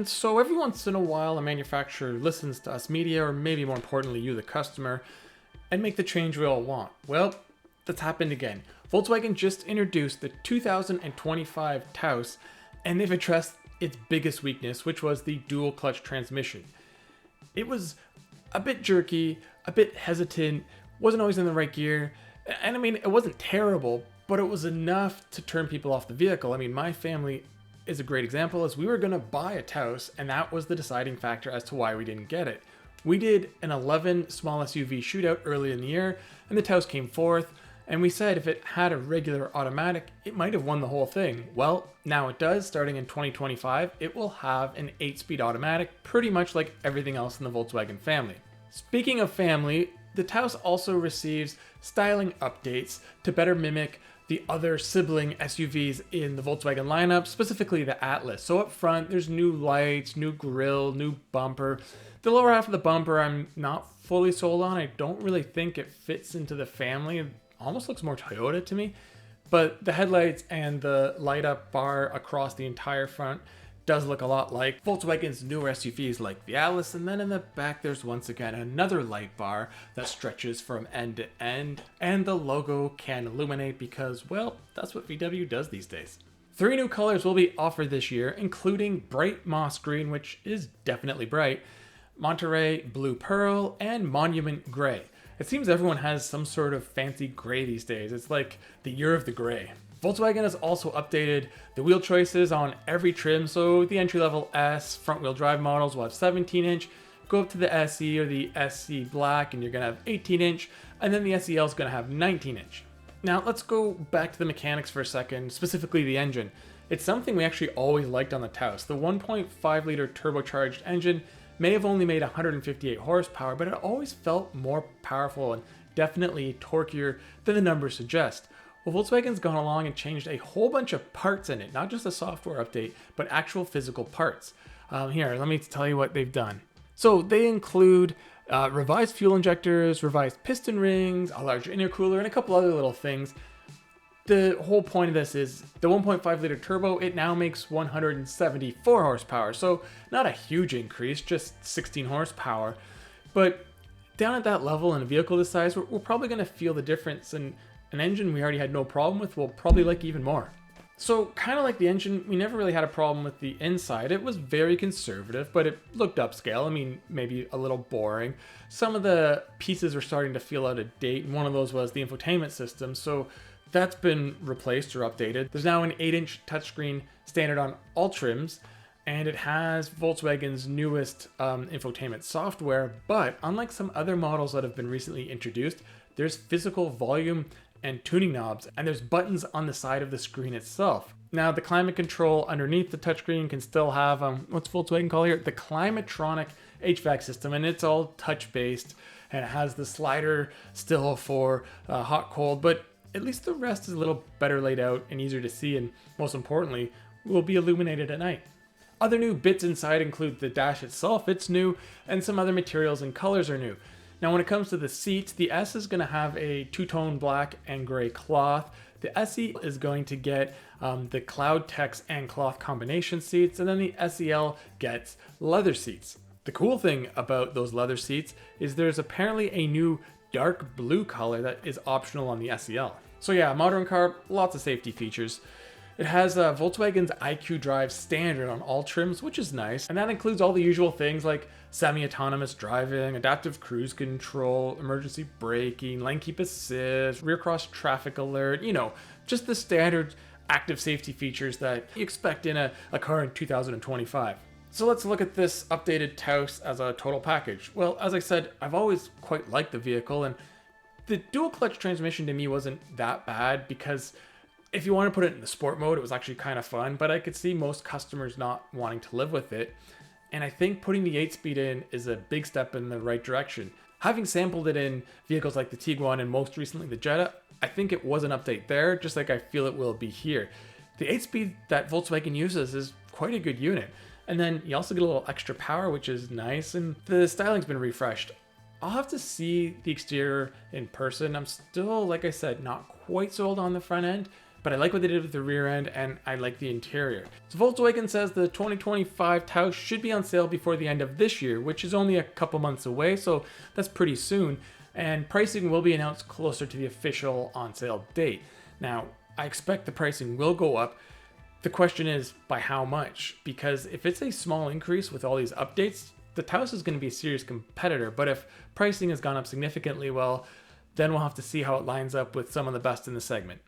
And so every once in a while, a manufacturer listens to us media, or maybe more importantly, you, the customer, and make the change we all want. Well, that's happened again. Volkswagen just introduced the 2025 Taos, and they've addressed its biggest weakness, which was the dual clutch transmission. It was a bit jerky, a bit hesitant, wasn't always in the right gear, and I mean, it wasn't terrible, but it was enough to turn people off the vehicle. I mean, my family is a great example, as we were going to buy a Taos, and that was the deciding factor as to why we didn't get it. We did an 11 small SUV shootout early in the year, and the Taos came fourth, and we said if it had a regular automatic, it might have won the whole thing. Well, now it does. Starting in 2025, it will have an 8-speed automatic, pretty much like everything else in the Volkswagen family. Speaking of family, the Taos also receives styling updates to better mimic the other sibling SUVs in the Volkswagen lineup, specifically the Atlas. So up front, there's new lights, new grille, new bumper. The lower half of the bumper, I'm not fully sold on. I don't really think it fits into the family. It almost looks more Toyota to me. But the headlights and the light up bar across the entire front does look a lot like Volkswagen's newer SUVs like the Atlas, and then in the back there's once again another light bar that stretches from end to end, and the logo can illuminate because, well, that's what VW does these days. 3 new colors will be offered this year, including bright moss green, which is definitely bright, Monterey blue pearl, and monument gray. It seems everyone has some sort of fancy gray these days. It's like the year of the gray. Volkswagen has also updated the wheel choices on every trim, so the entry-level S front-wheel drive models will have 17-inch, go up to the SE or the SE Black and you're going to have 18-inch, and then the SEL is going to have 19-inch. Now let's go back to the mechanics for a second, specifically the engine. It's something we actually always liked on the Taos. The 1.5-liter turbocharged engine may have only made 158 horsepower, but it always felt more powerful and definitely torquier than the numbers suggest. Well, Volkswagen's gone along and changed a whole bunch of parts in it, not just a software update, but actual physical parts. Here, let me tell you what they've done. So they include revised fuel injectors, revised piston rings, a larger intercooler, and a couple other little things. The whole point of this is the 1.5 liter turbo, it now makes 174 horsepower. So not a huge increase, just 16 horsepower. But down at that level in a vehicle this size, we're probably going to feel the difference, and an engine we already had no problem with, we'll probably like even more. So kind of like the engine, we never really had a problem with the inside. It was very conservative, but it looked upscale. I mean, maybe a little boring. Some of the pieces were starting to feel out of date, and one of those was the infotainment system. So that's been replaced or updated. There's now an 8-inch touchscreen standard on all trims, and it has Volkswagen's newest infotainment software. But unlike some other models that have been recently introduced, there's physical volume and tuning knobs, and there's buttons on the side of the screen itself. Now, the climate control underneath the touchscreen can still have, what's Volkswagen call here? The Climatronic HVAC system, and it's all touch-based, and it has the slider still for hot, cold, but at least the rest is a little better laid out and easier to see, and most importantly, will be illuminated at night. Other new bits inside include the dash itself, it's new, and some other materials and colors are new. Now, when it comes to the seats, the S is going to have a two-tone black and gray cloth. The SE is going to get the Cloud Text and cloth combination seats, and then the SEL gets leather seats. The cool thing about those leather seats is there's apparently a new dark blue color that is optional on the SEL. So yeah, modern car, lots of safety features. It has Volkswagen's IQ Drive standard on all trims, which is nice, and that includes all the usual things like semi-autonomous driving, adaptive cruise control, emergency braking, lane keep assist, rear cross traffic alert, just the standard active safety features that you expect in a car in 2025. So let's look at this updated Taos as a total package. Well, as I said, I've always quite liked the vehicle, and the dual clutch transmission to me wasn't that bad because if you want to put it in the sport mode, it was actually kind of fun, but I could see most customers not wanting to live with it. And I think putting the 8-speed in is a big step in the right direction. Having sampled it in vehicles like the Tiguan and most recently the Jetta, I think it was an update there, just like I feel it will be here. The 8-speed that Volkswagen uses is quite a good unit. And then you also get a little extra power, which is nice, and the styling's been refreshed. I'll have to see the exterior in person. I'm still, like I said, not quite sold on the front end. but I like what they did with the rear end and I like the interior. So Volkswagen says the 2025 Taos should be on sale before the end of this year, which is only a couple months away, so that's pretty soon. And pricing will be announced closer to the official on sale date. Now, I expect the pricing will go up. The question is by how much? Because if it's a small increase with all these updates, the Taos is going to be a serious competitor. But if pricing has gone up significantly, well, then we'll have to see how it lines up with some of the best in the segment.